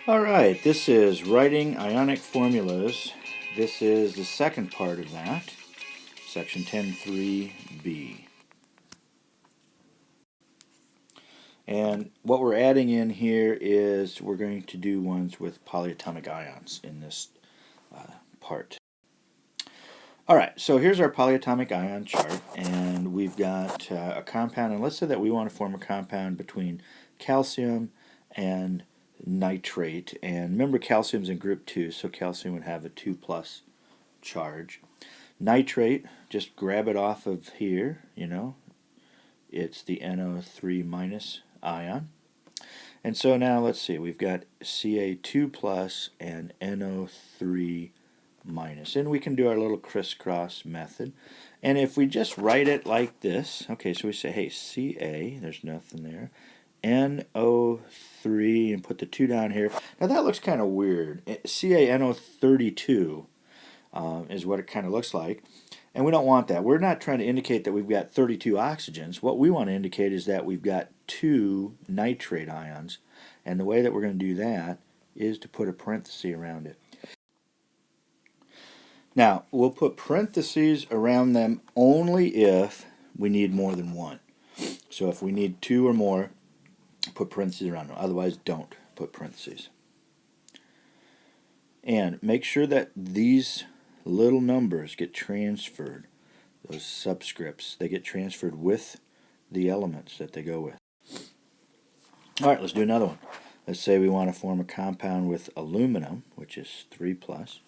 Alright, this is writing ionic formulas. This is the second part of that, section 10.3b. And what we're adding in here is we're going to do ones with polyatomic ions in this part. Alright, so here's our polyatomic ion chart, and we've got a compound, and let's say that we want to form a compound between calcium and nitrate, and remember calcium's in group 2, so calcium would have a 2 plus charge. Nitrate, just grab it off of here, it's the NO3 minus ion. And so now let's see, we've got Ca2 plus and NO3 minus, and we can do our little crisscross method. And if we just write it like this, okay, so we say, hey, Ca, there's nothing there, NO3, and put the 2 down here. Now that looks kind of weird. CaNO32 is what it kind of looks like. And we don't want that. We're not trying to indicate that we've got 32 oxygens. What we want to indicate is that we've got 2 nitrate ions. And the way that we're going to do that is to put a parenthesis around it. Now, we'll put parentheses around them only if we need more than one. So if we need 2 or more, put parentheses around them. Otherwise, don't put parentheses. And make sure that these little numbers get transferred, those subscripts, they get transferred with the elements that they go with. Alright, let's do another one. Let's say we want to form a compound with aluminum, which is 3 plus,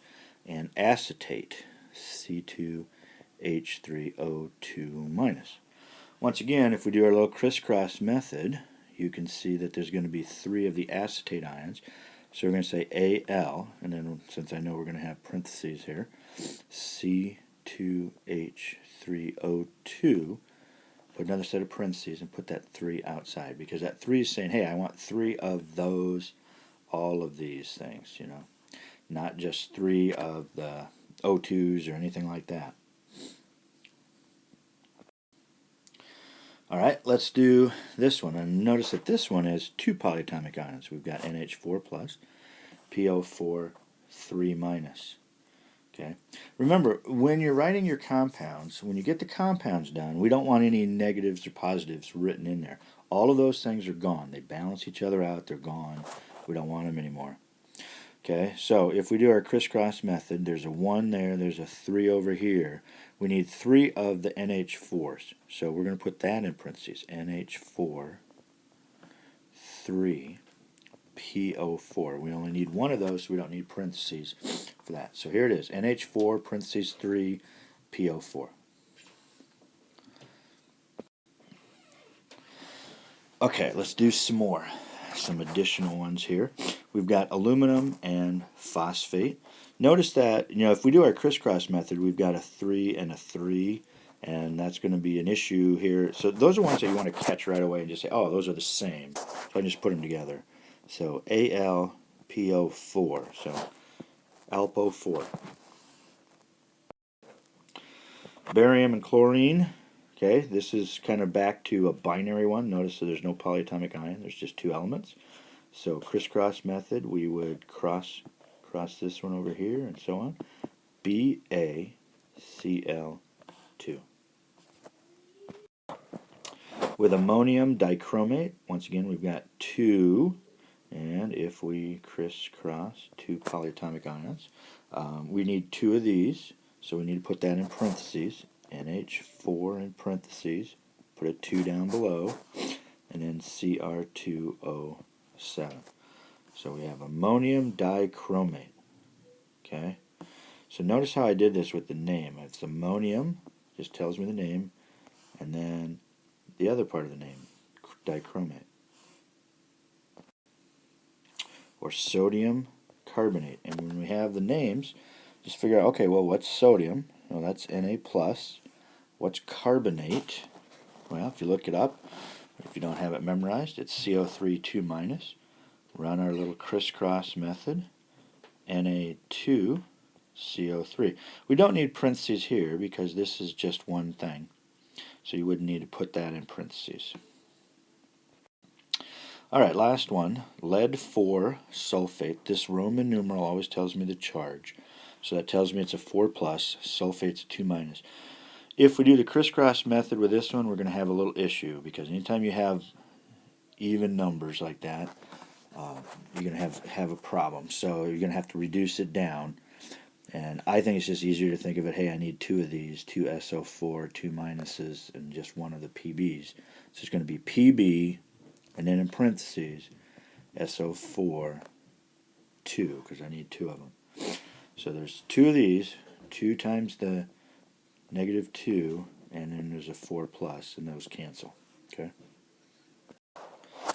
and acetate, C2H3O2 minus. Once again, if we do our little crisscross method, you can see that there's going to be 3 of the acetate ions. So we're going to say Al, and then since I know we're going to have parentheses here, C2H3O2, put another set of parentheses and put that 3 outside, because that 3 is saying, hey, I want 3 of those, all of these things, not just 3 of the O2s or anything like that. Alright, let's do this one. And notice that this one has 2 polyatomic ions. We've got NH4 plus, PO4, 3 minus. Okay. Remember, when you're writing your compounds, when you get the compounds done, we don't want any negatives or positives written in there. All of those things are gone. They balance each other out. They're gone. We don't want them anymore. Okay, so if we do our crisscross method, there's a 1 there, there's a 3 over here. We need 3 of the NH4s. So we're going to put that in parentheses. NH4, 3, PO4. We only need 1 of those, so we don't need parentheses for that. So here it is, NH4, parentheses 3, PO4. Okay, let's do some more. Some additional ones here. We've got aluminum and phosphate. Notice that, if we do our crisscross method, we've got a 3 and a 3, and that's going to be an issue here. So those are ones that you want to catch right away and just say, oh, those are the same. So I can just put them together. So AlPO4, so AlPO4. Barium and chlorine. Okay, this is kind of back to a binary one. Notice that there's no polyatomic ion. There's just 2 elements. So crisscross method, we would cross this one over here and so on. BaCl2. With ammonium dichromate, once again we've got 2, and if we crisscross 2 polyatomic ions, we need 2 of these, so we need to put that in parentheses. NH4 in parentheses, put a 2 down below, and then Cr2O7. So we have ammonium dichromate. Okay, so notice how I did this with the name. It's ammonium, just tells me the name, and then the other part of the name, dichromate. Or sodium carbonate. And when we have the names, just figure out, okay, well, what's sodium? Well, that's Na+. What's carbonate? Well, if you look it up, if you don't have it memorized, it's CO3 2 minus. Run our little crisscross method. Na2 CO3. We don't need parentheses here because this is just one thing. So you wouldn't need to put that in parentheses. All right, last one, lead 4 sulfate. This Roman numeral always tells me the charge. So that tells me it's a 4 plus, sulfate's a 2 minus. If we do the crisscross method with this one, we're going to have a little issue, because anytime you have even numbers like that, you're going to have a problem. So you're going to have to reduce it down. And I think it's just easier to think of it, hey, I need 2 of these, 2 SO4, 2 minuses, and just 1 of the PBs. So it's going to be PB, and then in parentheses, SO4, 2, because I need 2 of them. So there's 2 of these, 2 times the -2, and then there's a 4 plus, and those cancel. Okay?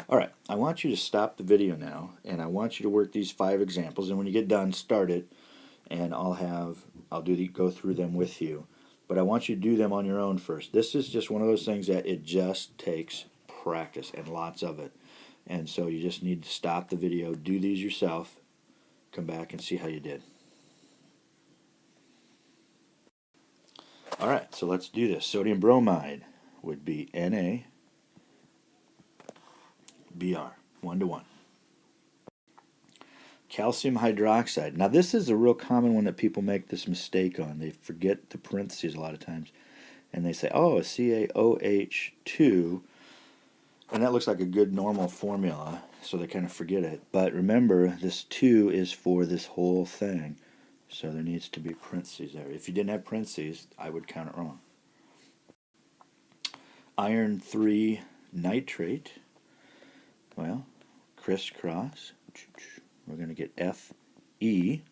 Alright, I want you to stop the video now, and I want you to work these 5 examples, and when you get done, start it, and go through them with you. But I want you to do them on your own first. This is just one of those things that it just takes practice, and lots of it. And so you just need to stop the video, do these yourself, come back and see how you did. Alright, so let's do this. Sodium bromide would be Na, Br, 1 to 1. Calcium hydroxide. Now this is a real common one that people make this mistake on. They forget the parentheses a lot of times. And they say, oh, a CaOH2. And that looks like a good normal formula, so they kind of forget it. But remember, this 2 is for this whole thing. So there needs to be parentheses there. If you didn't have parentheses, I would count it wrong. Iron 3 nitrate. Well, crisscross. We're going to get Fe,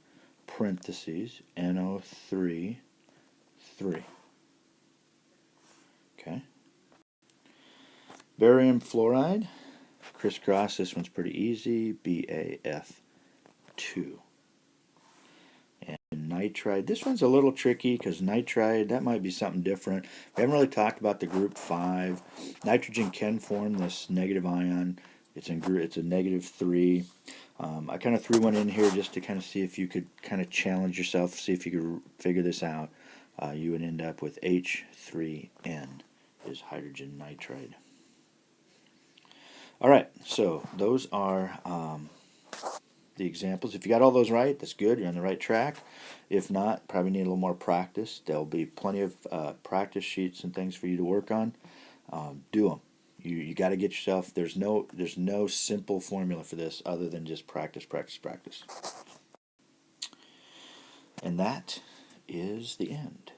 parentheses, NO3, 3. Okay. Barium fluoride. Crisscross, this one's pretty easy. BaF2. And nitride. This one's a little tricky because nitride, that might be something different. We haven't really talked about the group 5. Nitrogen can form this negative ion. It's a -3. I kind of threw one in here just to kind of see if you could kind of challenge yourself, see if you could figure this out. You would end up with H3N is hydrogen nitride. All right, so those are the examples. If you got all those right, that's good. You're on the right track. If not, probably need a little more practice. There'll be plenty of practice sheets and things for you to work on. Do them. You got to get yourself. There's no simple formula for this other than just practice, practice, practice. And that is the end.